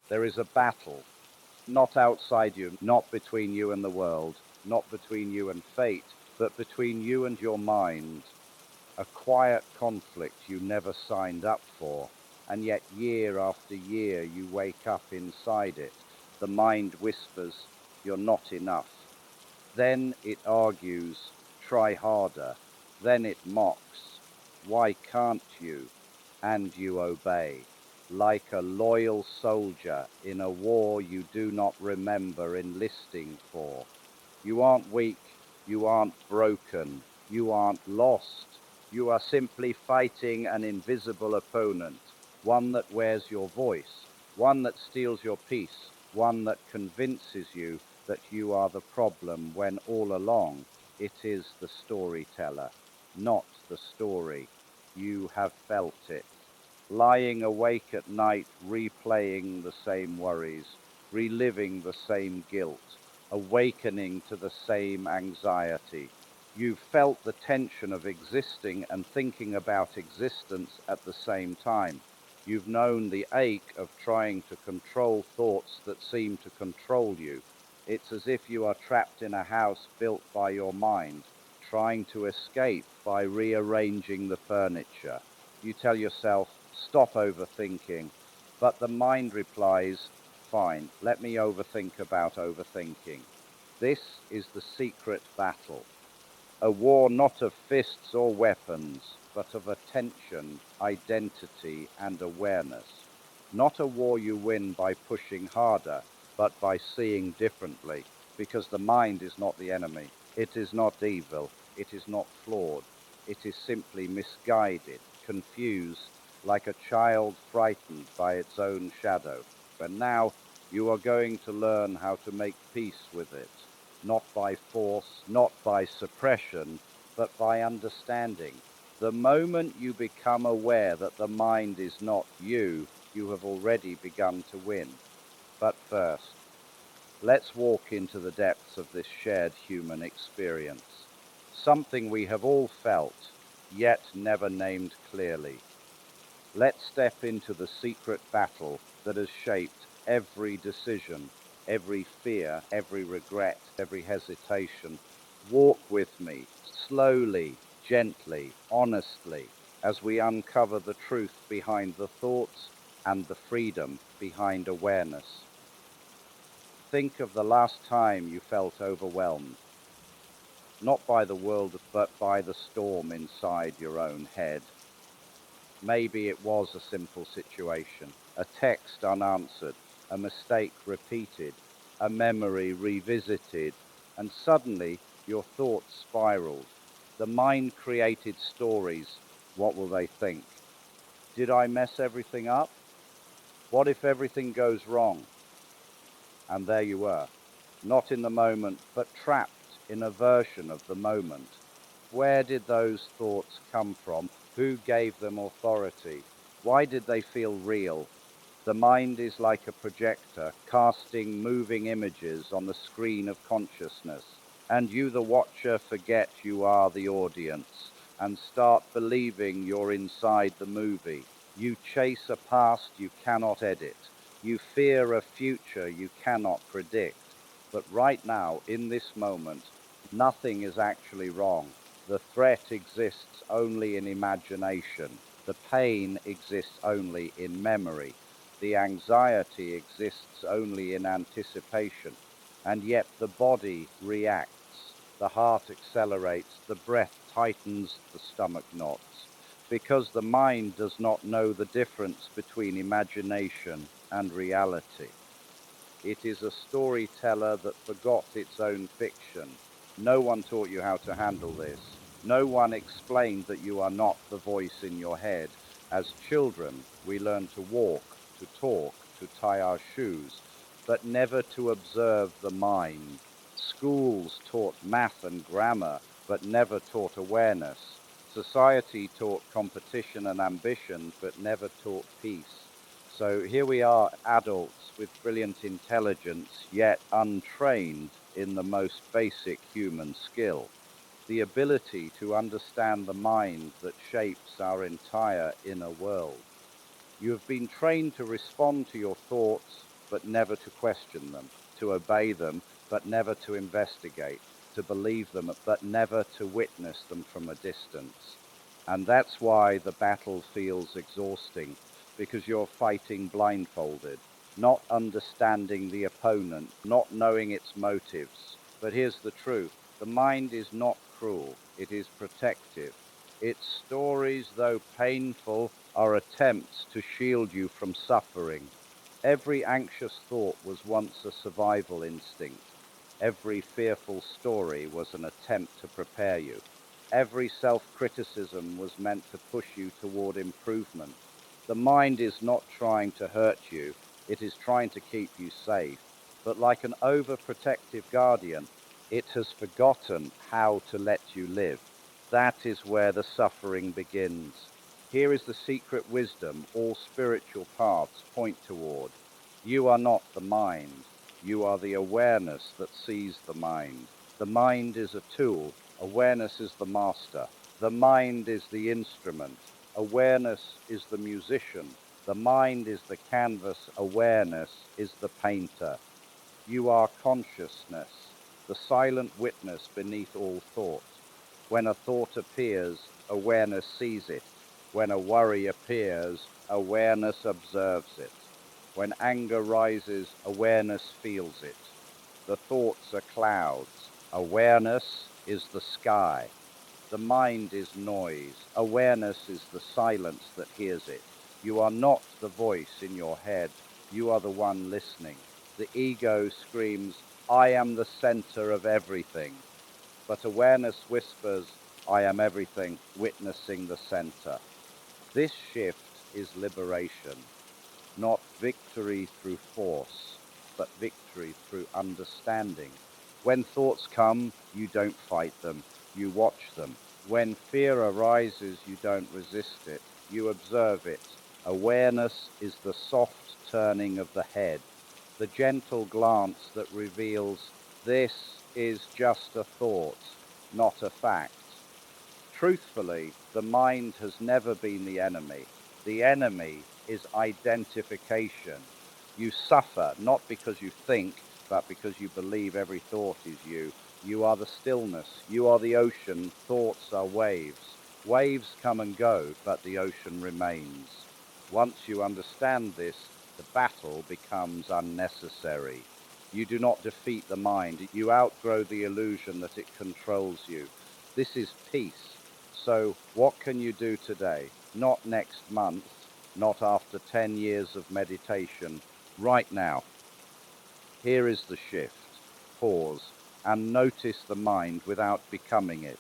There is a battle, not outside you, not between you and the world, not between you and fate, but between you and your mind. A quiet conflict you never signed up for, and yet year after year you wake up inside it. The mind whispers, "You're not enough." Then it argues, "Try harder." Then it mocks, "Why can't you?" And you obey, like a loyal soldier in a war you do not remember enlisting for. You aren't weak, you aren't broken, you aren't lost. You are simply fighting an invisible opponent, one that wears your voice, one that steals your peace, one that convinces you that you are the problem when all along it is the storyteller, not the story. You have felt it. Lying awake at night, replaying the same worries, reliving the same guilt, awakening to the same anxiety. You've felt the tension of existing and thinking about existence at the same time. You've known the ache of trying to control thoughts that seem to control you. It's as if you are trapped in a house built by your mind, trying to escape by rearranging the furniture. You tell yourself, "Stop overthinking." But the mind replies, "Fine, let me overthink about overthinking." This is the secret battle. A war not of fists or weapons, but of attention, identity, and awareness. Not a war you win by pushing harder, but by seeing differently, because the mind is not the enemy. It is not evil. It is not flawed. It is simply misguided, confused, like a child frightened by its own shadow. And now you are going to learn how to make peace with it, not by force, not by suppression, but by understanding. The moment you become aware that the mind is not you, you have already begun to win. But first, let's walk into the depths of this shared human experience, something we have all felt, yet never named clearly. Let's step into the secret battle that has shaped every decision, every fear, every regret, every hesitation. Walk with me, slowly, gently, honestly, as we uncover the truth behind the thoughts and the freedom behind awareness. Think of the last time you felt overwhelmed, not by the world, but by the storm inside your own head. Maybe it was a simple situation, a text unanswered, a mistake repeated, a memory revisited, and suddenly your thoughts spiraled. The mind created stories. What will they think? Did I mess everything up? What if everything goes wrong? And there you were, not in the moment, but trapped in a version of the moment. Where did those thoughts come from? Who gave them authority? Why did they feel real? The mind is like a projector, casting moving images on the screen of consciousness. And you, the watcher, forget you are the audience and start believing you're inside the movie. You chase a past you cannot edit. You fear a future you cannot predict. But right now, in this moment, nothing is actually wrong. The threat exists only in imagination. The pain exists only in memory. The anxiety exists only in anticipation. And yet the body reacts. The heart accelerates. The breath tightens. The stomach knots. Because the mind does not know the difference between imagination and reality. It is a storyteller that forgot its own fiction. No one taught you how to handle this. No one explained that you are not the voice in your head. As children, we learn to walk, to talk, to tie our shoes, but never to observe the mind. Schools taught math and grammar, but never taught awareness. Society taught competition and ambition, but never taught peace. So here we are, adults with brilliant intelligence, yet untrained in the most basic human skill, the ability to understand the mind that shapes our entire inner world. You have been trained to respond to your thoughts, but never to question them, to obey them, but never to investigate, to believe them, but never to witness them from a distance. And that's why the battle feels exhausting, because you're fighting blindfolded, not understanding the opponent, not knowing its motives. But here's the truth. The mind is not cruel, it is protective. Its stories, though painful, are attempts to shield you from suffering. Every anxious thought was once a survival instinct. Every fearful story was an attempt to prepare you. Every self-criticism was meant to push you toward improvement. The mind is not trying to hurt you, it is trying to keep you safe. But like an overprotective guardian, it has forgotten how to let you live. That is where the suffering begins. Here is the secret wisdom all spiritual paths point toward. You are not the mind. You are the awareness that sees the mind. The mind is a tool. Awareness is the master. The mind is the instrument. Awareness is the musician. The mind is the canvas. Awareness is the painter. You are consciousness, the silent witness beneath all thought. When a thought appears, awareness sees it. When a worry appears, awareness observes it. When anger rises, awareness feels it. The thoughts are clouds. Awareness is the sky. The mind is noise. Awareness is the silence that hears it. You are not the voice in your head. You are the one listening. The ego screams, I am the center of everything. But awareness whispers, I am everything, witnessing the center. This shift is liberation. Not victory through force, but victory through understanding. When thoughts come, you don't fight them, you watch them. When fear arises, you don't resist it, you observe it. Awareness is the soft turning of the head, the gentle glance that reveals this is just a thought, not a fact. Truthfully, the mind has never been the enemy. The enemy is identification. You suffer not because you think, but because you believe every thought is you. You are the stillness. You are the ocean. Thoughts are waves. Waves come and go, but the ocean remains. Once you understand this, the battle becomes unnecessary. You do not defeat the mind. You outgrow the illusion that it controls you. This is peace. So what can you do today? Not next month, not after 10 years of meditation, right now. Here is the shift. Pause and notice the mind without becoming it.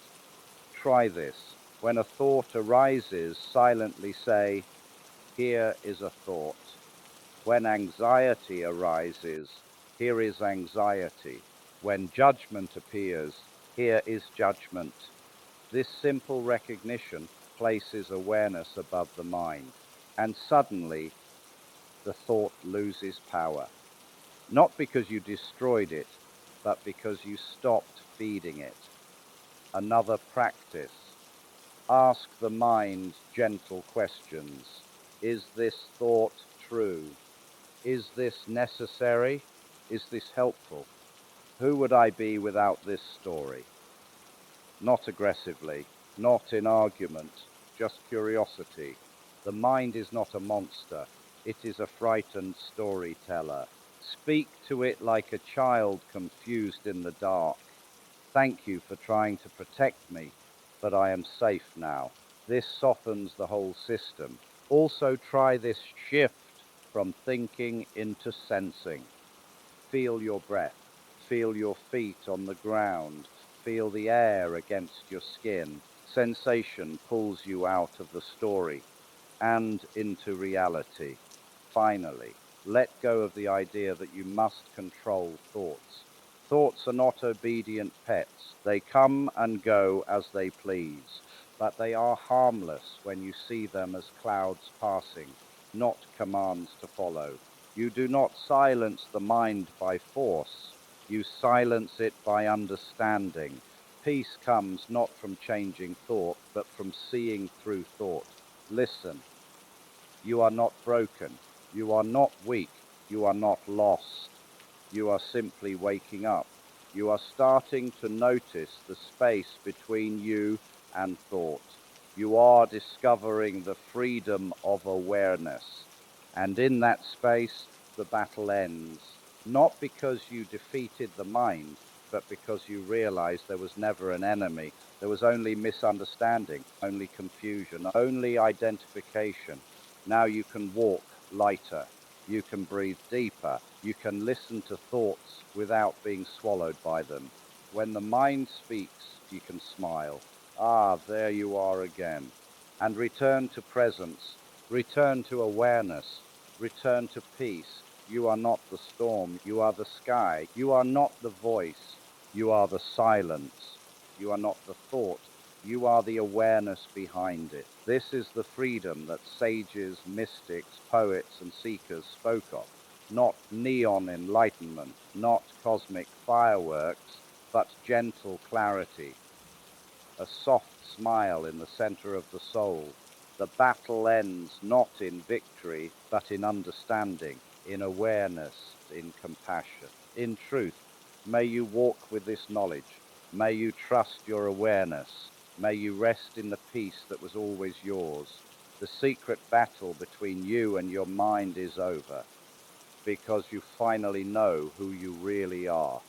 Try this. When a thought arises, silently say, here is a thought. When anxiety arises, here is anxiety. When judgment appears, here is judgment. This simple recognition places awareness above the mind, and suddenly the thought loses power. Not because you destroyed it, but because you stopped feeding it. Another practice. Ask the mind gentle questions. Is this thought true? Is this necessary? Is this helpful? Who would I be without this story? Not aggressively, not in argument, just curiosity. The mind is not a monster, it is a frightened storyteller. Speak to it like a child confused in the dark. Thank you for trying to protect me, but I am safe now. This softens the whole system. Also try this shift from thinking into sensing. Feel your breath. Feel your feet on the ground. Feel the air against your skin. Sensation pulls you out of the story and into reality. Finally, let go of the idea that you must control thoughts. Thoughts are not obedient pets. They come and go as they please, but they are harmless when you see them as clouds passing, not commands to follow. You do not silence the mind by force. You silence it by understanding. Peace comes not from changing thought, but from seeing through thought. Listen, you are not broken. You are not weak. You are not lost. You are simply waking up. You are starting to notice the space between you and thought. You are discovering the freedom of awareness. And in that space, the battle ends. Not because you defeated the mind, but because you realized there was never an enemy. There was only misunderstanding, only confusion, only identification. Now you can walk lighter. You can breathe deeper. You can listen to thoughts without being swallowed by them. When the mind speaks, you can smile. Ah, there you are again. And return to presence. Return to awareness. Return to peace. You are not the storm. You are the sky. You are not the voice. You are the silence. You are not the thought. You are the awareness behind it. This is the freedom that sages, mystics, poets, and seekers spoke of. Not neon enlightenment, not cosmic fireworks, but gentle clarity, a soft smile in the center of the soul. The battle ends not in victory, but in understanding, in awareness, in compassion, in truth. May you walk with this knowledge. May you trust your awareness. May you rest in the peace that was always yours. The secret battle between you and your mind is over, because you finally know who you really are.